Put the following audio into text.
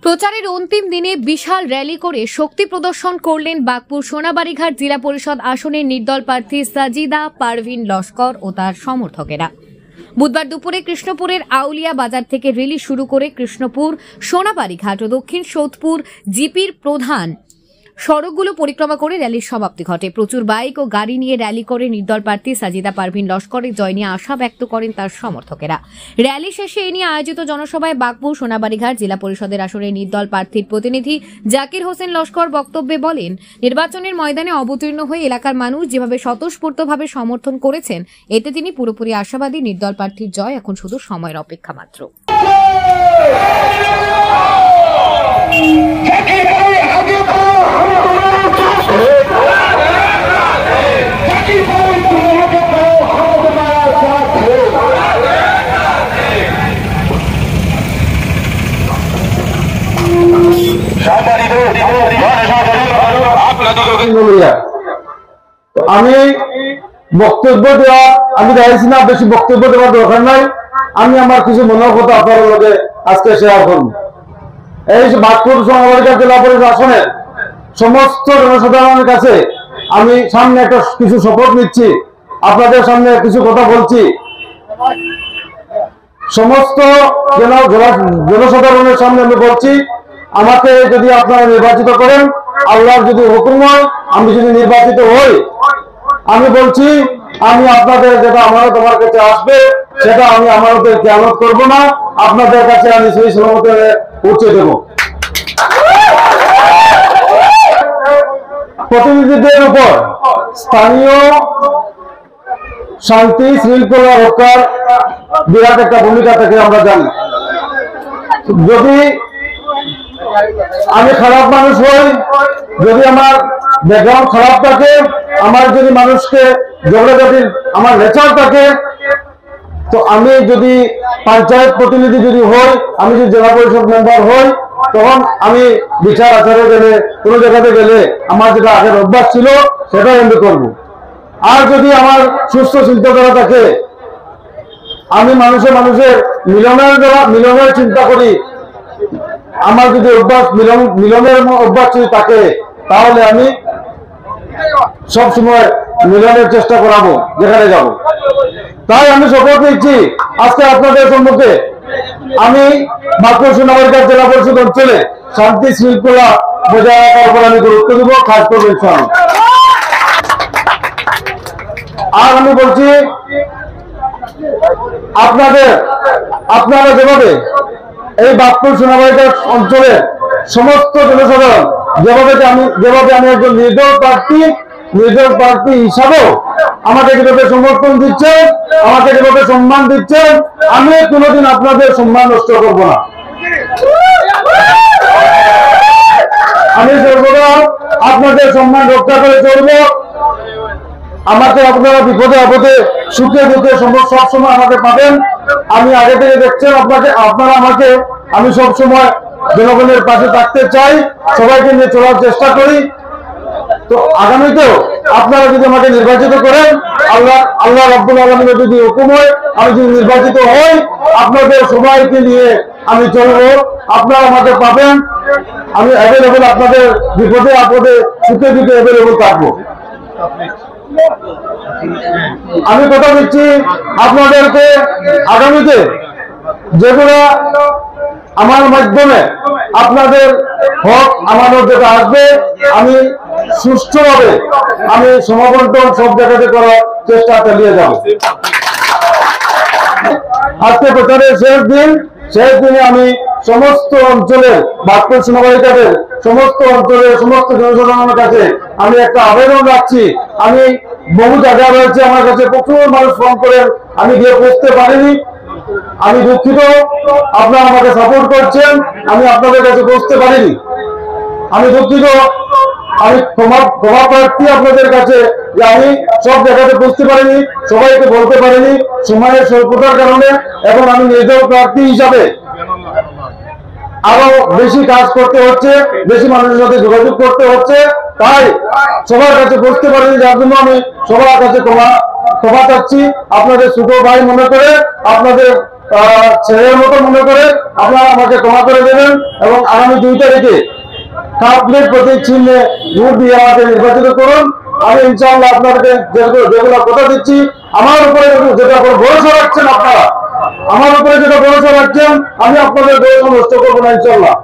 প্রচারের অন্তিম দিনে বিশাল র্যালি করে শক্তি প্রদর্শন করলেন বাগপুর সোনাবাড়িঘাট জেলা পরিষদ আসনের নির্দল প্রার্থী সাজিদা পারভিন লস্কর ও তার সমর্থকেরা। বুধবার দুপুরে কৃষ্ণপুরের আউলিয়া বাজার থেকে র্যালি শুরু করে কৃষ্ণপুর, সোনাবাড়িঘাট ও দক্ষিণ সোদপুর জিপির প্রধান সড়কগুলো পরিক্রমা করে র্যালির সমাপ্তি ঘটে। প্রচুর বাইক ও গাড়ি নিয়ে র্যালি করে নির্দল প্রার্থী সাজিদা পারভিন লস্করের জয় নিয়ে আশা ব্যক্ত করেন তার সমর্থকেরা। র্যালি শেষে এ নিয়ে আয়োজিত জনসভায় বাগপুর সোনাবাড়িঘাট জেলা পরিষদের আসরে নির্দল প্রার্থীর প্রতিনিধি জাকির হোসেন লস্কর বক্তব্যে বলেন, নির্বাচনের ময়দানে অবতীর্ণ হয়ে এলাকার মানুষ যেভাবে স্বতঃস্ফূর্তভাবে সমর্থন করেছেন, এতে তিনি পুরোপুরি আশাবাদী নির্দল প্রার্থীর জয় এখন শুধু সময়ের অপেক্ষা মাত্র। আমি বক্তব্য দেওয়া আমি চাইছি না, বেশি বক্তব্য দেওয়ার দরকার নাই। আমি আমার কিছু মনের কথা আপনাদের মধ্যে আজকে শেয়ার করব। এই বাগপুর সোনাবাড়িঘাট জেলা পরিষদ আসনের সমস্ত জনসাধারণের কাছে আমি সামনে একটা কিছু শপথ নিচ্ছি, আপনাদের সামনে কিছু কথা বলছি। সমস্ত জনসাধারণের সামনে আমি বলছি, আমাকে যদি আপনারা নির্বাচিত করেন, আল্লাহর যদি হুকুম হয়, আমি যদি নির্বাচিত হই, আমি বলছি আমি আপনাদের যেটা আমানত আমার কাছে আসবে সেটা আমি আমানতের খেয়ানত করব না, আপনাদের কাছে আমি সেই সলামতে পৌঁছে দেব। প্রতিনিধিদের উপর স্থানীয় শান্তি শৃঙ্খলা রক্ষার বিরাট একটা ভূমিকা থেকে আমরা জানি। যদি আমি খারাপ মানুষ হই, যদি আমার ব্যাকগ্রাউন্ড খারাপ থাকে, আমার যদি মানুষকে ঝগড়াঝাটির আমার নেচার থাকে, তো আমি যদি পঞ্চায়েত প্রতিনিধি যদি হই, আমি যদি জেলা পরিষদ মেম্বার হই, তখন আমি বিচার আচারে গেলে, কোনো জায়গাতে গেলে আমার যেটা আগের অভ্যাস ছিল সেটাই আমি করব। আর যদি আমার সুস্থ চিন্তাধারা থাকে, আমি মানুষের মিলনের চিন্তা করি, আমার যদি অভ্যাস মিলনের অভ্যাস যদি থাকে, তাহলে আমি সবসময় মিলনের চেষ্টা করাবো যেখানে যাব। তাই আমি শপথ নিচ্ছি আজকে আপনাদের সম্মুখে, আমি বাগপুর সোনাবাড়িঘাট জেলা পরিষদ অঞ্চলে শান্তি শৃঙ্খলা বজায় রাখার উপর আমি গুরুত্ব দিব, কাজ করবো ইনশাআল্লাহ। আর আমি বলছি, আপনারা যেভাবে এই বাগপুর সোনাবাড়িঘাট অঞ্চলের সমস্ত জনসাধারণ যেভাবে আমি একজন নির্দল প্রার্থী হিসাবেও আমাকে যেভাবে সমর্থন দিচ্ছেন, আমাকে যেভাবে সম্মান দিচ্ছেন, আমি কোনোদিন আপনাদের সম্মান নষ্ট করব না। আমি সর্বদা আপনাদের সম্মান রক্ষা করে চলব। আমাকে আপনারা বিপদে আপদে সুখে দুঃখে সবসময় আমাকে পাবেন। আমি আগে থেকে দেখছেন আপনারা আমাকে, আমি সবসময় জনগণের পাশে থাকতে চাই, সবাইকে নিয়ে চলার চেষ্টা করি। তো আগামীতেও আপনারা যদি আমাকে নির্বাচিত করেন, আল্লাহ রাব্বুল আলামিনের যদি হুকুম হয়, আমি যদি নির্বাচিত হই, আপনাদের সবাইকে নিয়ে আমি চলবো। আপনারা আমাকে পাবেন, আমি অ্যাভেলেবল, আপনাদের বিপদে আপদে সুখে দুঃখে অ্যাভেলেবল থাকবো। আমি কথা দিচ্ছি আপনাদেরকে, আগামীতে যেগুলো আমার মাধ্যমে আপনাদের হক আমানত যেটা আসবে, আমি সুষ্ঠুভাবে আমি সমাবর্তন সব জায়গাতে করার চেষ্টা চালিয়ে যাব। আজকে প্রচারের শেষ দিনে আমি সমস্ত অঞ্চলের বাগপুর সোনাবাড়িঘাটের সমস্ত অঞ্চলের সমস্ত জনসাধারণের কাছে আমি একটা আবেদন রাখছি। আমি বহু জায়গা রয়েছে, আমার কাছে প্রচুর মানুষ ফোন করেন, আমি গিয়ে পৌঁছতে পারিনি, আমি দুঃখিত। আপনারা আমাকে সাপোর্ট করছেন, আমি আপনাদের কাছে পৌঁছতে পারিনি, আমি দুঃখিত। আমি ক্ষমা প্রার্থী আপনাদের কাছে যে আমি সব জায়গাতে পৌঁছতে পারিনি, সবাইকে বলতে পারিনি সময়ের স্বল্পতার কারণে। এখন আমি নির্দল প্রার্থী হিসাবে আরো বেশি কাজ করতে হচ্ছে, বেশি মানুষের সাথে যোগাযোগ করতে হচ্ছে, তাই সবার কাছে পৌঁছতে পারিনি, যার জন্য আমি সবার কাছে ক্ষমা চাচ্ছি। আপনাদের ছোট ভাই মনে করে আপনাদের ছেলের মতো মনে করে আপনারা আমাকে ক্ষমা করে দেবেন এবং আগামী 2 তারিখে কাপড়ের প্রতীক চিহ্নে ভোট দিয়ে আমাকে নির্বাচিত করুন। আমি ইনশাআল্লাহ আপনাদেরকে যেগুলো কথা দিচ্ছি, আমার উপরে যেটা ভরসা রাখছেন আপনারা, আমার উপরে যেটা ভরসা রাখছেন, আমি আপনাদের ভরসা নষ্ট করবো না ইনশাআল্লাহ।